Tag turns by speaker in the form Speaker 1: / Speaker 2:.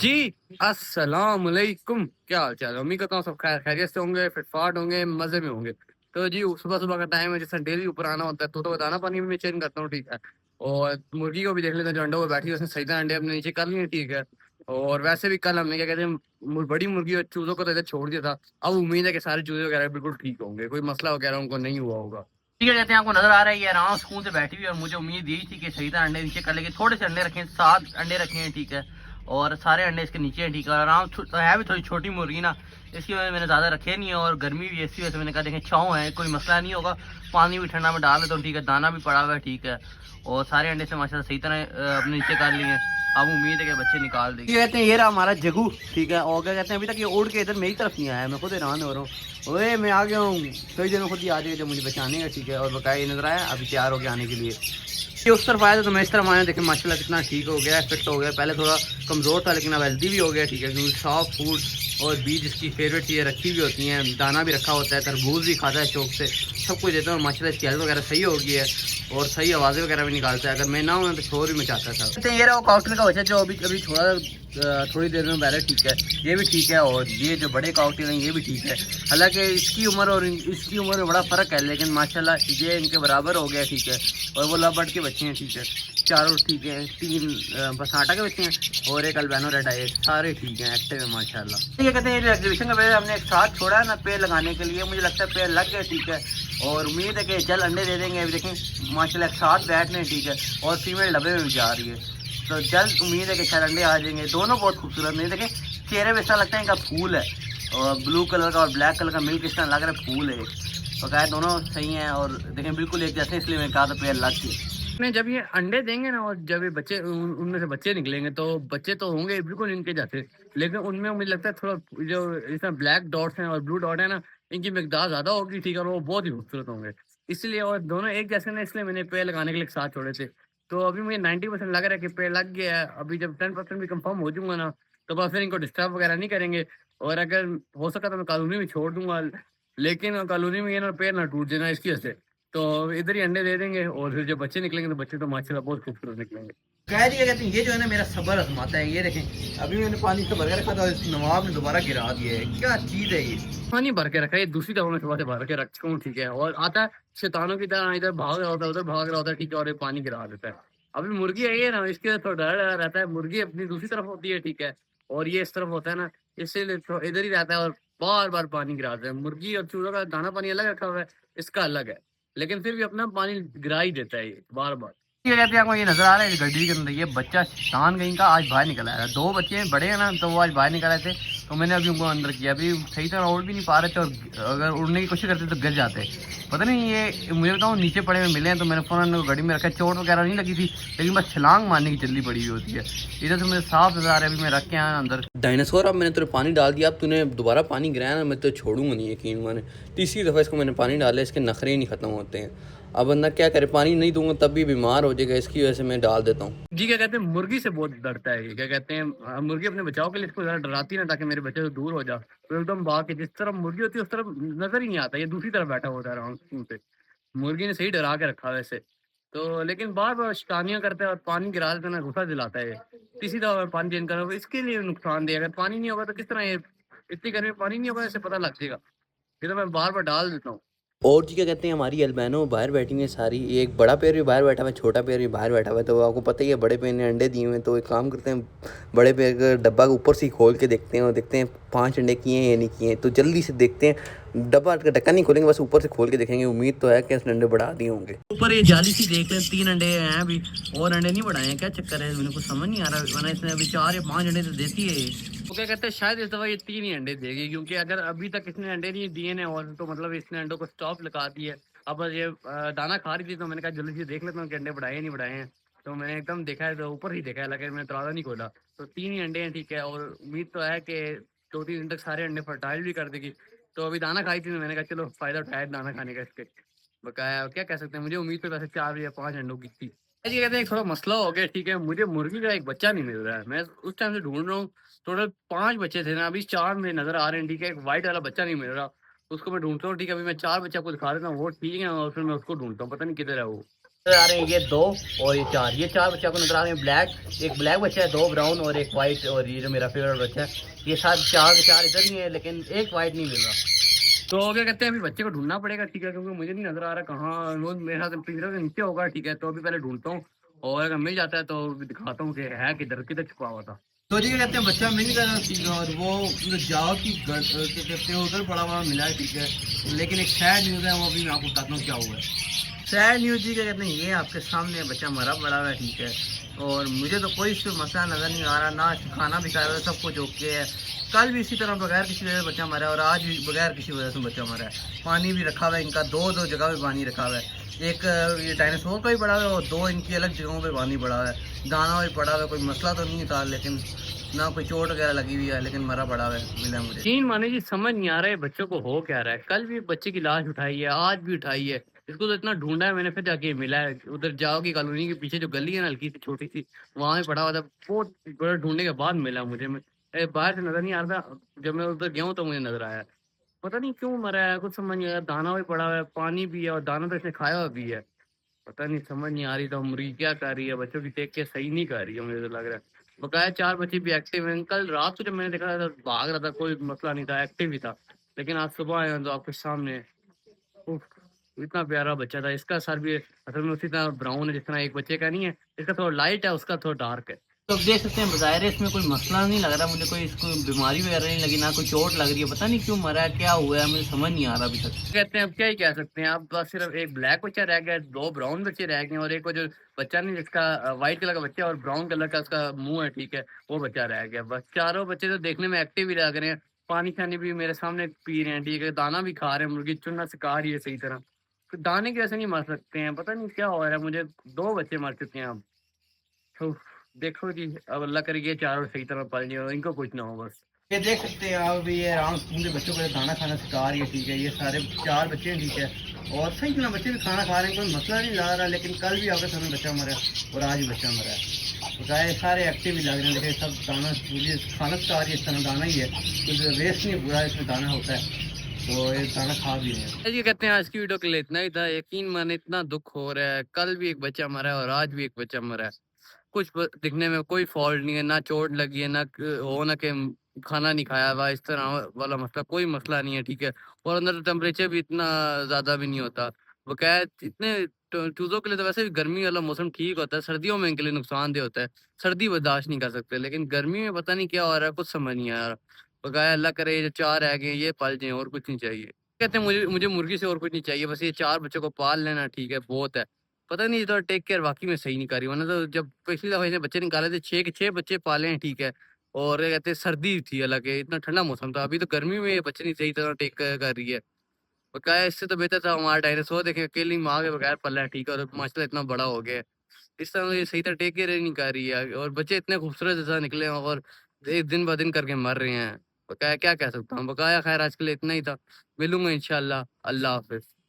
Speaker 1: जी, अस्सलाम वालेकुम। क्या हाल चाल है? उम्मीद करता हूँ सब खैरियत से होंगे, फिटफाट होंगे, मजे में होंगे। तो जी सुबह सुबह का टाइम है, जैसे डेली ऊपर आना होता है तो दाना पानी भी मैं चेंज करता हूँ, ठीक है। और मुर्गी को भी देख लेते हैं जो अंडों पर बैठी है, उसने सही तरह अंडे अपने नीचे कर लिए, ठीक है। और वैसे भी कल हमने क्या कहते हैं बड़ी मुर्गी और चूजों को तो इधर छोड़ दिया था। अब उम्मीद है कि सारे चूजे वगैरह बिल्कुल ठीक होंगे, कोई मसला वगैरह उनको नहीं हुआ होगा।
Speaker 2: ठीक है, कहते हैं आपको नजर आ रहा है ये आराम सुकून से बैठी हुई है और मुझे उम्मीद यही थी कि सही तरह अंडे नीचे कर लेंगे। थोड़े से अंडे रखे हैं, 7 अंडे रखे हैं, ठीक है। और सारे अंडे इसके नीचे हैं, ठीक है। आराम तो है भी थोड़ी छोटी मुर्गी ना, इसकी वजह से मैंने ज़्यादा रखे नहीं है और गर्मी भी ऐसी वजह से मैंने कहा देखें छाँव है, कोई मसला नहीं होगा। पानी भी ठंडा में डाल देता हूँ, ठीक है। दाना भी पड़ा हुआ है, ठीक है। और सारे अंडे से माशाल्लाह सही तरह अपने नीचे कर लिए हैं। अब उम्मीद है कि बच्चे निकाल देंगे। ये कहते हैं ये रहा हमारा जगू, ठीक है। और क्या कहते हैं अभी तक ये उड़ के इधर मेरी तरफ नहीं आया, मैं खुद हैरान हो रहा हूँ। ओए मैं आ गया हूँ, थोड़ी देर में खुद ही आ जाएगा जब मुझे बचाने का, ठीक है। और बकाया ये नजर आया अभी तैयार हो गया आने के लिए। ये उस तरफ आया तो मैं इस तरफ आया, देखें माशाल्लाह कितना ठीक हो गया, फिट हो गया। पहले थोड़ा कमज़ोर था लेकिन अब हेल्दी भी हो गया, ठीक है। क्योंकि सॉफ्ट फूड और बीज इसकी फेवरेट चीज़ें रखी भी होती हैं, दाना भी रखा होता है, तरबूज भी खाता है शौक से, सब कुछ देता हूँ। माशाल्लाह इसकी हेल्थ वगैरह सही हो गई है और सही आवाज़ें वगैरह भी निकालता है। अगर मैं ना हूँ तो शोर भी मचाता था। कहते हैं ये रहा वो काउटल का बच्चा जो अभी अभी छोड़ा थोड़ी देर में बैठा, ठीक है। ये भी ठीक है और ये जो बड़े काउटल हैं ये भी ठीक है। हालांकि इसकी उम्र और इसकी उम्र में बड़ा फ़र्क है, लेकिन माशाल्लाह ये इनके बराबर हो गया, ठीक है। और वो लव बर्ड के बच्चे हैं, ठीक है। चारों ठीक है, 3 बस आटा के बच्चे हैं और एक अल्बानो रेड है, सारे ठीक हैं, एक्टिव है माशाल्लाह। ये कहते हैं ये एग्जीबिशन का पेड़ हमने एक साथ छोड़ा है ना पेड़ लगाने के लिए, मुझे लगता है पेड़ लग गए, ठीक है। और उम्मीद है कि जल्द अंडे दे देंगे। अभी देखें माशाल्लाह एक साथ बैठ रहे हैं, ठीक है। और फीमेल डब्बे में भी जा रही है, तो जल्द उम्मीद है कि शायद अंडे आ जाएंगे। दोनों बहुत खूबसूरत नहीं, देखें चेहरे में ऐसा लगता है इनका फूल है, और ब्लू कलर का और ब्लैक कलर का मिल्क इस तरह लग रहा है फूल है। बकाया दोनों सही हैं और देखें बिल्कुल एक जैसे, इसलिए मैं कहा था पेड़ लग के। नहीं, जब ये अंडे देंगे ना और जब ये बच्चे उनमें से बच्चे निकलेंगे तो बच्चे तो होंगे बिल्कुल इनके जैसे, लेकिन उनमें मुझे लगता है थोड़ा जो इसमें ब्लैक डॉट्स हैं और ब्लू डॉट है ना, इनकी मिकदार ज्यादा होगी, ठीक है। और वो बहुत ही खूबसूरत होंगे इसलिए, और दोनों एक जैसे ना, इसलिए मैंने पेड़ लगाने के लिए साथ छोड़े थे। तो अभी मुझे 90% लग रहा है कि पेड़ लग गया है। अभी जब 10% भी कंफर्म हो जाऊंगा ना, तो बस फिर इनको डिस्टर्ब वगैरह नहीं करेंगे। और अगर हो सका तो मैं कॉलोनी में छोड़ दूंगा, लेकिन कॉलोनी में ये ना पेड़ ना टूट जाना इसकी वजह से। तो इधर ही अंडे दे देंगे और फिर जब बच्चे निकलेंगे तो बच्चे तो माशाल्लाह बहुत खूबसूरत निकलेंगे। कह दिया कहते हैं ये जो है ना मेरा सब्र आजमाता है। ये देखें अभी मैंने पानी का भर के रखा था, इस नवाब ने दोबारा गिरा दिया है, क्या चीज है ये। पानी भर के रखा है, ये दूसरी दफा मैं सुबह से भर के रख चुका हूँ, ठीक है। और आता है शैतानों की तरह, इधर भाग रहा होता है उधर भाग रहा होता है, ठीक है। और ये पानी गिरा देता है। अभी मुर्गी है ये ना, इसके तो डर रहता है। मुर्गी अपनी दूसरी तरफ होती है, ठीक है। और ये इस तरफ होता है ना, इसलिए तो इधर ही रहता है और बार बार पानी गिराता है। मुर्गी और चूजों का दाना पानी अलग रखा हुआ है, इसका अलग है, लेकिन फिर भी अपना पानी गिरा ही देता है ये बार बार। ये कहते हैं आपको ये नजर आ रहा है इस गड्डी के अंदर, ये बच्चा शान कहीं का आज बाहर निकल आया है। 2 बच्चे बड़े हैं ना, तो वो आज बाहर निकल आए थे, तो मैंने अभी उनको अंदर किया। अभी सही तरह उड़ भी नहीं पा रहे थे और अगर उड़ने की कोशिश करते तो गिर जाते। पता नहीं ये मुझे बताऊँ नीचे पड़े हुए मिले हैं, तो मैंने फ़ौरन गाड़ी में रखा। चोट वगैरह नहीं लगी थी, लेकिन बस छलांग मारने की जल्दी पड़ी हुई होती है। इधर से मुझे साफ नजर आ रहा है, अभी मैं रख के आया अंदर। डायनासोर, अब मैंने तेरे पानी डाल दिया, अब तूने दोबारा पानी गिराया ना, मैं तो छोड़ूंगा नहीं, यकीन माने। तीसरी दफ़ा इसको मैंने पानी डाला, इसके नखरे ही नहीं ख़त्म होते हैं। अब बंदा क्या करे, पानी नहीं दूंगा तब भी बीमार हो जाएगा, इसकी वजह से मैं डाल देता हूँ। जी क्या कहते हैं मुर्गी से बहुत डरता है ये, क्या कहते हैं मुर्गी अपने बचाव के लिए इसको ज़्यादा डराती है ना, ताकि मेरे बच्चे से दूर हो जा। तो एकदम भाग के जिस तरफ मुर्गी होती है उस तरफ नजर ही नहीं आता, ये दूसरी तरफ बैठा होता है आराम से। मुर्गी ने सही डरा के रखा वैसे तो, लेकिन बार बार शैतानियां करता है और पानी गिरा देता है ना, गुस्सा दिलाता है ये। किसी दफा पानी चेंज करो, इसके लिए नुकसान दे। अगर पानी नहीं होगा तो किस तरह ये, इतनी गर्मी में पानी नहीं होगा, इससे पता लग जाएगा। फिर तो मैं बार बार डाल देता हूँ। और जी क्या कहते हैं हमारी अल्बानो बाहर बैठी हुई है सारी। एक बड़ा पेड़ भी बाहर बैठा हुआ है, छोटा पेड़ भी बाहर बैठा हुआ है। तो आपको पता ही है बड़े पेड़ ने अंडे दिए हुए हैं, तो एक काम करते हैं बड़े पेड़ का डब्बा ऊपर से ही खोल के देखते हैं और देखते हैं 5 अंडे किए हैं या नहीं किए हैं। तो जल्दी से देखते हैं, डब्बा का ढक्कन नहीं खोलेंगे, बस ऊपर से खोल के देखेंगे। उम्मीद तो है कि उसने अंडे बढ़ा दिए होंगे। ऊपर ये जाली सी देख रहे हैं, 3 अंडे हैं अभी, और अंडे नहीं बढ़ाए हैं, क्या चक्कर है मेरे को समझ नहीं आ रहा। वरना इसने अभी 4 या 5 अंडे तो देती है ये। वो क्या कहते हैं शायद इस दफा ये 3 ही अंडे देगी, क्योंकि अगर अभी तक इसने अंडे नहीं दिए ने और तो मतलब इसने अंडों को स्टॉप लगा दी है। अब बस ये दाना खा रही थी, तो मैंने कहा जल्दी से देख लेता हूँ कि अंडे बढ़ाए या नहीं बढ़ाए हैं। तो मैंने एकदम देखा है, तो ऊपर ही देखा है, लगा मैंने दरवाजा नहीं खोला। तो 3 ही अंडे हैं, ठीक है। और उम्मीद तो है कि 2-3 दिन तक सारे अंडे फर्टाइल भी कर देगी। तो अभी दाना खाई थी, तो मैंने कहा चलो फायदा उठाया दाना खाने का इसके। बकाया क्या कह सकते हैं, मुझे उम्मीद तो वैसे 4 या 5 अंडों की थी। जी कहते हैं एक थोड़ा मसला हो गया, ठीक है। मुझे मुर्गी का एक बच्चा नहीं मिल रहा है, मैं उस टाइम से ढूंढ रहा हूँ। टोटल 5 बच्चे थे ना, अभी 4 में नजर आ रहे हैं, ठीक है। एक व्हाइट वाला बच्चा नहीं मिल रहा, उसको मैं ढूंढता हूँ, ठीक है। अभी मैं 4 बच्चे आपको दिखा देता हूँ, वो ठीक है, और फिर मैं उसको ढूंढता हूँ, पता नहीं किधर है वो। नजर आ रहे हैं ये 2 और ये चार बच्चे आपको नजर आ रहे हैं। ब्लैक, एक ब्लैक बच्चा है, 2 ब्राउन और एक वाइट, और ये जो मेरा फेवरेट बच्चा है। ये साथ चार के चार इधर ही है, लेकिन एक वाइट नहीं मिल रहा।
Speaker 1: तो क्या कहते हैं, अभी बच्चे को ढूंढना पड़ेगा, ठीक है, क्योंकि मुझे नहीं नजर आ रहा कहाँ। वो मेरे हाथ पिंजरे के नीचे होगा, ठीक है। तो अभी पहले ढूंढता हूँ, और अगर मिल जाता है तो दिखाता हूँ कि है किधर किधर छुपा हुआ था।
Speaker 2: तो जी क्या कहते हैं, बच्चा मिल गया ठीक है, और वो जाओ की क्या कहते हैं उधर पड़ा हुआ मिला है, ठीक है। लेकिन एक सैड न्यूज़ है, वो अभी मैं आपको बताता हूँ क्या हुआ है। सैड न्यूज़ जी क्या कहते हैं, ये आपके सामने बच्चा मरा पड़ा हुआ है, ठीक है। और मुझे तो कोई इससे मसला नज़र नहीं आ रहा, ना खाना भी खाया हुआ है, सब कुछ ओके है। कल भी इसी तरह बगैर किसी वजह से बच्चा मरा है, और आज भी बगैर किसी वजह से बच्चा मरा है। पानी भी रखा हुआ है इनका, दो दो जगह पे पानी रखा हुआ है। एक ये डायनासोर का भी पड़ा हुआ है, और 2 इनकी अलग जगहों पे पानी पड़ा हुआ है। दाना भी पड़ा हुआ है, कोई मसला तो नहीं था, लेकिन ना कोई चोट वगैरह लगी हुई है, लेकिन मरा पड़ा हुआ है, मिला मुझे।
Speaker 1: यकीन माने जी, समझ नहीं आ रहा है बच्चों को हो क्या रहा है। कल भी बच्चे की लाश उठाई है, आज भी उठाई है। इसको तो इतना ढूंढा है मैंने, फिर जाके मिला है। उधर जाओ की कॉलोनी के पीछे जो गली है ना, हल्की सी छोटी सी, वहां पे पड़ा हुआ था। बहुत बड़ा ढूंढने के बाद मिला मुझे। बाहर से नजर नहीं आ रहा था, जब मैं उधर गया हूँ तो मुझे नजर आया। पता नहीं क्यों मरा है, कुछ समझ नहीं आया। दाना भी पड़ा हुआ है, पानी भी है, और दाना तो इसने खाया हुआ भी है। पता नहीं, समझ नहीं आ रही तो मुर्गी क्या कर रही है, बच्चों की टेक के सही नहीं कर रही है, मुझे तो लग रहा है। बकाया 4 बच्चे भी एक्टिव हैं। कल रात को जब मैंने देखा था भाग रहा था, कोई मसला नहीं था, एक्टिव ही था। लेकिन आज सुबह आया तो आपके सामने, उफ, इतना प्यारा बच्चा था। इसका सर भी असल में उसी तरह ब्राउन है जितना एक बच्चे का नहीं है। इसका थोड़ा लाइट है, उसका थोड़ा डार्क है।
Speaker 2: तो अब देख सकते हैं, बज़ाहिर इसमें कोई मसला नहीं लग रहा मुझे, कोई इसको बीमारी वगैरह नहीं लगी, ना कोई चोट लग रही है। पता नहीं क्यों मरा है, क्या हुआ है, मुझे समझ नहीं आ रहा अभी तक।
Speaker 1: कहते हैं, अब क्या ही कह सकते हैं। अब बस सिर्फ एक ब्लैक बच्चा रह गया, 2 ब्राउन बच्चे रह गए, और एक वो जो बच्चा नहीं, जिसका व्हाइट कलर का बच्चा और ब्राउन कलर का उसका मुंह है, ठीक है, वो बच्चा रह गया। बस चारों बच्चे तो देखने में एक्टिव ही लग रहे हैं। पानी खाने भी मेरे सामने पी रहे हैं, ठीक है, दाना भी खा रहे हैं। मुर्गी चुनना सिखा रही है सही तरह। तो दाने की वजह से नहीं मर सकते हैं, पता नहीं क्या हो रहा है मुझे। 2 बच्चे मर चुके हैं अब। तो देखो जी, अब अल्लाह करे ये चारों सही तरह पल जाए और इनको कुछ ना हो बस।
Speaker 2: ये देख सकते हैं आप, ये आराम स्कूल के बच्चों को खाना खाना सिखा रही है, ठीक है। ये सारे 4 बच्चे हैं, ठीक है, और सही तरह बच्चे भी खाना खा रहे हैं, कोई मसला नहीं ला रहा। लेकिन कल भी आपके सामने बच्चा मरा और आज भी बच्चा मरा है। तो गाय सारे एक्टिव ही लग रहे हैं, लेकिन सब दाना मुझे खाना सिखा रही है, इस तरह दाना ही है, तो वेस्ट नहीं पूरा इसमें दाना होता है, तो ये दाना खा भी रहे हैं।
Speaker 1: ये कहते हैं आज की वीडियो के लिए इतना ही था। यकीन माने इतना दुख हो रहा है, कल भी एक बच्चा मरा है और आज भी एक बच्चा मरा है। कुछ दिखने में कोई फॉल्ट नहीं है, ना चोट लगी है, ना हो ना कि खाना नहीं खाया हुआ, इस तरह वाला मसला कोई मसला नहीं है, ठीक है। और अंदर टेम्परेचर भी इतना ज्यादा भी नहीं होता। बकाया इतने चूजों के लिए तो वैसे भी गर्मी वाला मौसम ठीक होता है, सर्दियों में इनके लिए नुकसानदेह होता है। सर्दी बर्दाश्त नहीं कर सकते, लेकिन गर्मी में पता नहीं क्या हो रहा है, कुछ समझ नहीं आ रहा। बकाया अल्लाह करे ये जो 4 रह गए ये पल जाए, और कुछ नहीं चाहिए। कहते हैं मुझे मुझे मुर्गी से और कुछ नहीं चाहिए, बस ये 4 बच्चों को पाल लेना, ठीक है, बहुत है। पता नहीं, तो टेक केयर वाक़ई में सही नहीं कर रही, वरना तो जब पिछली दफ़ा इसने बच्चे निकाले थे 6 के 6 बच्चे पाले हैं, ठीक है। और क्या कहते हैं, सर्दी थी, हालाँकि इतना ठंडा मौसम था। अभी तो गर्मी में ये बच्चे नहीं सही तरह टेक केयर कर रही है। बकाया इससे तो बेहतर था हमारा डायनासोर, देखें अकेली माँ के बगैर पला है, ठीक है, और माशाल्लाह इतना बड़ा हो गया है। इस तरह ये सही तरह टेक केयर ही नहीं कर रही है, और बच्चे इतने खूबसूरत जैसा निकले हैं, और दिन ब दिन करके मर रहे हैं। बकाया क्या कह सकता हूँ। बकाया खैर आज के लिए इतना ही था। मिलूँगा इंशाअल्लाह। अल्लाह हाफ़िज़।